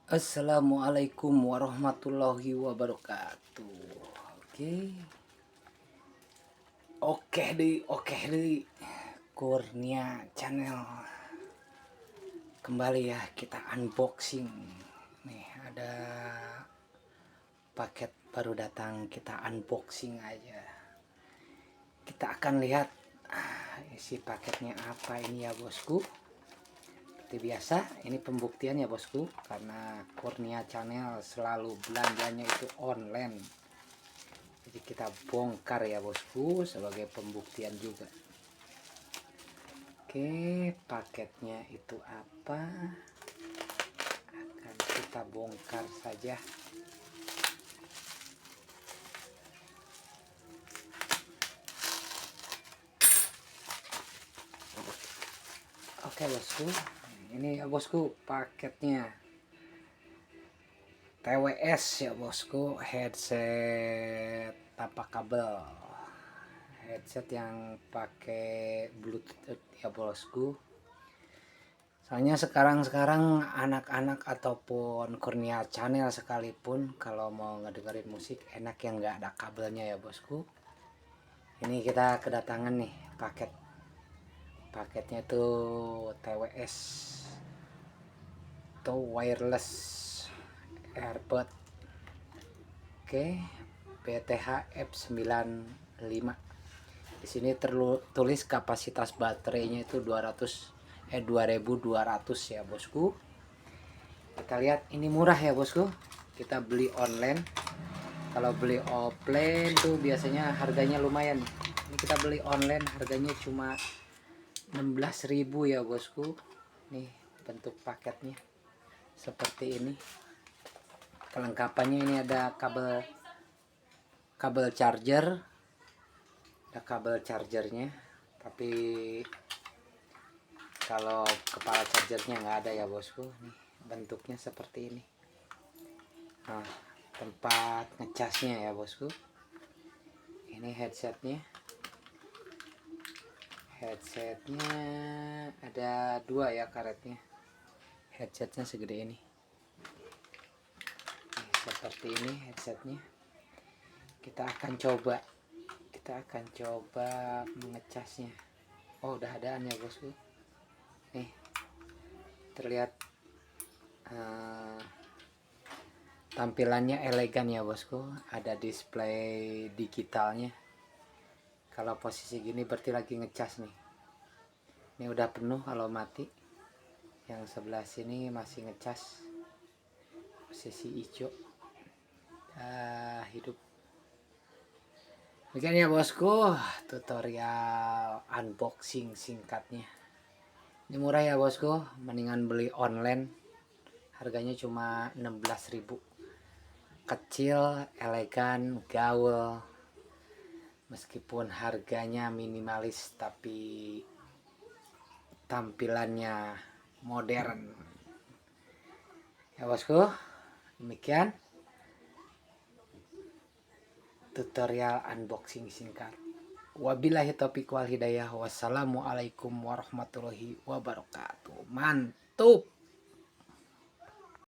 Assalamualaikum warahmatullahi wabarakatuh. Oke, oke deh, Kurnia Channel. Kembali ya kita unboxing. Nih ada paket baru datang, kita unboxing aja. Kita akan lihat isi paketnya apa ini ya bosku. Seperti biasa, ini pembuktian ya bosku, karena Kurnia Channel selalu belanjanya itu online. Jadi kita bongkar ya bosku sebagai pembuktian juga. Oke, paketnya itu apa? Akan kita bongkar saja. Oke bosku, ini ya bosku paketnya. TWS ya bosku, headset tanpa kabel. Headset yang pakai Bluetooth ya bosku. Soalnya sekarang anak-anak ataupun Kurnia Channel sekalipun kalau mau ngedengerin musik enak yang nggak ada kabelnya ya bosku. Ini kita kedatangan nih paketnya tuh TWS tuh wireless earbud. Oke, BTH F95. Di sini tertulis kapasitas baterainya itu 2200 ya bosku. Kita lihat ini murah ya bosku. Kita beli online. Kalau beli offline tuh biasanya harganya lumayan. Ini kita beli online harganya cuma 16.000 ya bosku. Nih bentuk paketnya seperti ini. Kelengkapannya ini ada kabel charger. Ada kabel chargernya. Tapi kalau kepala chargernya nggak ada ya bosku. Nih bentuknya seperti ini. Nah, tempat ngecasnya ya bosku. Ini headsetnya ada dua ya karetnya. Headsetnya segede ini. Seperti ini headsetnya. Kita akan coba mengecasnya. Oh udah adaan ya bosku. Nih terlihat tampilannya elegan ya bosku. Ada display digitalnya. Kalau posisi gini berarti lagi ngecas nih. Ini udah penuh kalau mati. Yang sebelah sini masih ngecas. Posisi hijau. Hidup. Demikian ya bosku, tutorial unboxing singkatnya. Ini murah ya bosku, mendingan beli online. Harganya cuma 16.000. Kecil, elegan, gaul. Meskipun harganya minimalis tapi tampilannya modern. Ya bosku, demikian tutorial unboxing singkat. Wabillahi taufiq wal hidayah. Wassalamualaikum warahmatullahi wabarakatuh. Mantul.